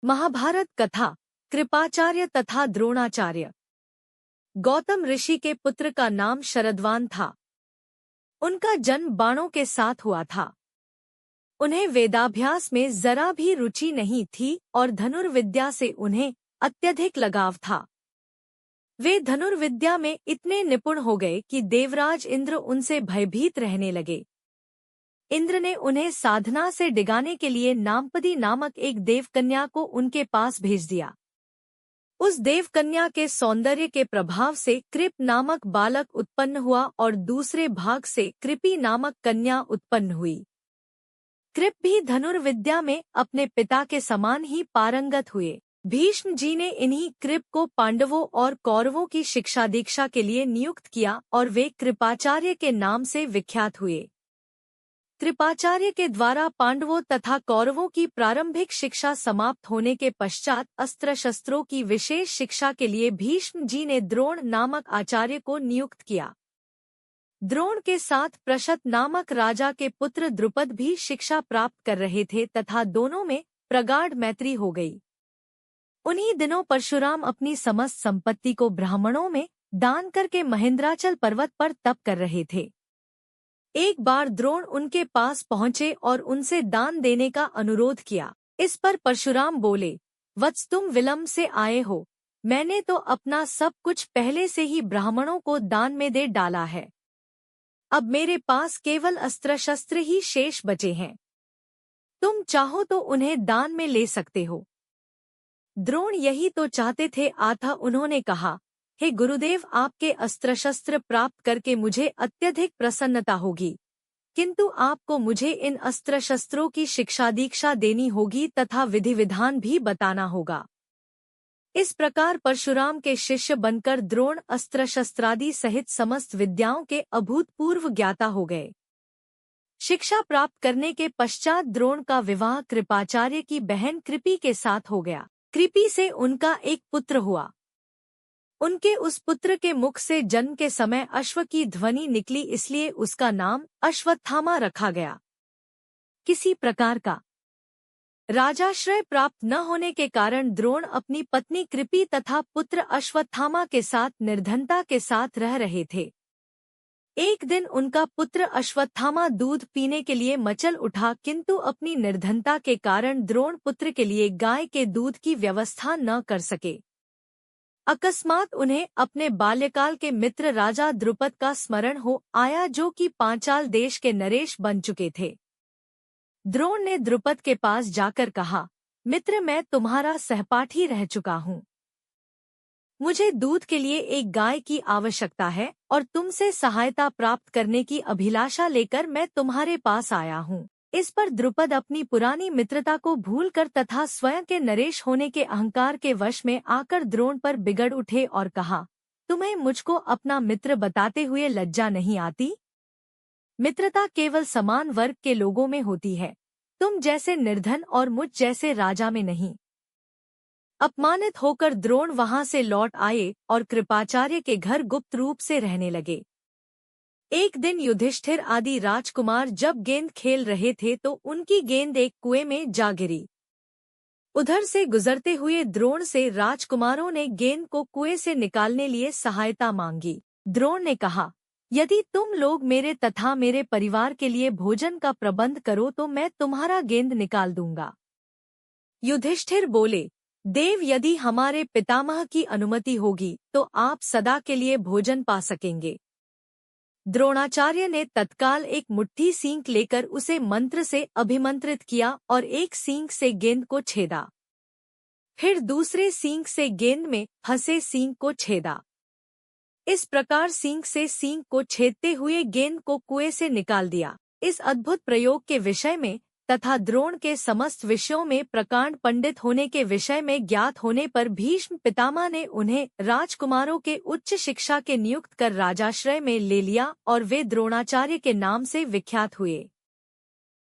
महाभारत कथा कृपाचार्य तथा द्रोणाचार्य। गौतम ऋषि के पुत्र का नाम शरद्वान था। उनका जन्म बाणों के साथ हुआ था। उन्हें वेदाभ्यास में जरा भी रुचि नहीं थी और धनुर्विद्या से उन्हें अत्यधिक लगाव था। वे धनुर्विद्या में इतने निपुण हो गए कि देवराज इंद्र उनसे भयभीत रहने लगे। इंद्र ने उन्हें साधना से डिगाने के लिए नामपदी नामक एक देवकन्या को उनके पास भेज दिया। उस देवकन्या के सौंदर्य के प्रभाव से कृप नामक बालक उत्पन्न हुआ और दूसरे भाग से कृपी नामक कन्या उत्पन्न हुई। कृप भी धनुर्विद्या में अपने पिता के समान ही पारंगत हुए। भीष्म जी ने इन्हीं कृप को पांडवों और कौरवों की शिक्षा दीक्षा के लिए नियुक्त किया और वे कृपाचार्य के नाम से विख्यात हुए। कृपाचार्य के द्वारा पांडवों तथा कौरवों की प्रारंभिक शिक्षा समाप्त होने के पश्चात अस्त्र शस्त्रों की विशेष शिक्षा के लिए भीष्म जी ने द्रोण नामक आचार्य को नियुक्त किया। द्रोण के साथ प्रशत नामक राजा के पुत्र द्रुपद भी शिक्षा प्राप्त कर रहे थे तथा दोनों में प्रगाढ़ मैत्री हो गई। उन्हीं दिनों परशुराम अपनी समस्त संपत्ति को ब्राह्मणों में दान करके महेंद्राचल पर्वत पर तप कर रहे थे। एक बार द्रोण उनके पास पहुंचे और उनसे दान देने का अनुरोध किया। इस पर परशुराम बोले, वत्स तुम विलंब से आए हो, मैंने तो अपना सब कुछ पहले से ही ब्राह्मणों को दान में दे डाला है। अब मेरे पास केवल अस्त्र शस्त्र ही शेष बचे हैं। तुम चाहो तो उन्हें दान में ले सकते हो। द्रोण यही तो चाहते थे, अतः उन्होंने कहा, हे गुरुदेव, आपके अस्त्र शस्त्र प्राप्त करके मुझे अत्यधिक प्रसन्नता होगी, किंतु आपको मुझे इन अस्त्र शस्त्रों की शिक्षा दीक्षा देनी होगी तथा विधि विधान भी बताना होगा। इस प्रकार परशुराम के शिष्य बनकर द्रोण अस्त्र शस्त्रादि सहित समस्त विद्याओं के अभूतपूर्व ज्ञाता हो गए। शिक्षा प्राप्त करने के पश्चात द्रोण का विवाह कृपाचार्य की बहन कृपी के साथ हो गया। कृपी से उनका एक पुत्र हुआ। उनके उस पुत्र के मुख से जन्म के समय अश्व की ध्वनि निकली, इसलिए उसका नाम अश्वत्थामा रखा गया। किसी प्रकार का राजाश्रय प्राप्त न होने के कारण द्रोण अपनी पत्नी कृपी तथा पुत्र अश्वत्थामा के साथ निर्धनता के साथ रह रहे थे। एक दिन उनका पुत्र अश्वत्थामा दूध पीने के लिए मचल उठा, किंतु अपनी निर्धनता के कारण द्रोण पुत्र के लिए गाय के दूध की व्यवस्था न कर सके। अकस्मात उन्हें अपने बाल्यकाल के मित्र राजा द्रुपद का स्मरण हो आया, जो कि पांचाल देश के नरेश बन चुके थे। द्रोण ने द्रुपद के पास जाकर कहा, मित्र, मैं तुम्हारा सहपाठी रह चुका हूँ। मुझे दूध के लिए एक गाय की आवश्यकता है और तुमसे सहायता प्राप्त करने की अभिलाषा लेकर मैं तुम्हारे पास आया हूँ। इस पर द्रुपद अपनी पुरानी मित्रता को भूलकर तथा स्वयं के नरेश होने के अहंकार के वश में आकर द्रोण पर बिगड़ उठे और कहा, तुम्हें मुझको अपना मित्र बताते हुए लज्जा नहीं आती? मित्रता केवल समान वर्ग के लोगों में होती है, तुम जैसे निर्धन और मुझ जैसे राजा में नहीं। अपमानित होकर द्रोण वहां से लौट आए और कृपाचार्य के घर गुप्त रूप से रहने लगे। एक दिन युधिष्ठिर आदि राजकुमार जब गेंद खेल रहे थे तो उनकी गेंद एक कुएं में जा गिरी। उधर से गुजरते हुए द्रोण से राजकुमारों ने गेंद को कुएं से निकालने लिए सहायता मांगी। द्रोण ने कहा, यदि तुम लोग मेरे तथा मेरे परिवार के लिए भोजन का प्रबंध करो तो मैं तुम्हारा गेंद निकाल दूंगा। युधिष्ठिर बोले, देव, यदि हमारे पितामह की अनुमति होगी तो आप सदा के लिए भोजन पा सकेंगे। द्रोणाचार्य ने तत्काल एक मुट्ठी सींग लेकर उसे मंत्र से अभिमंत्रित किया और एक सींग से गेंद को छेदा। फिर दूसरे सींग से गेंद में फंसे सींग को छेदा। इस प्रकार सींग से सींग को छेदते हुए गेंद को कुएं से निकाल दिया। इस अद्भुत प्रयोग के विषय में तथा द्रोण के समस्त विषयों में प्रकांड पंडित होने के विषय में ज्ञात होने पर भीष्म पितामह ने उन्हें राजकुमारों के उच्च शिक्षा के नियुक्त कर राजाश्रय में ले लिया और वे द्रोणाचार्य के नाम से विख्यात हुए।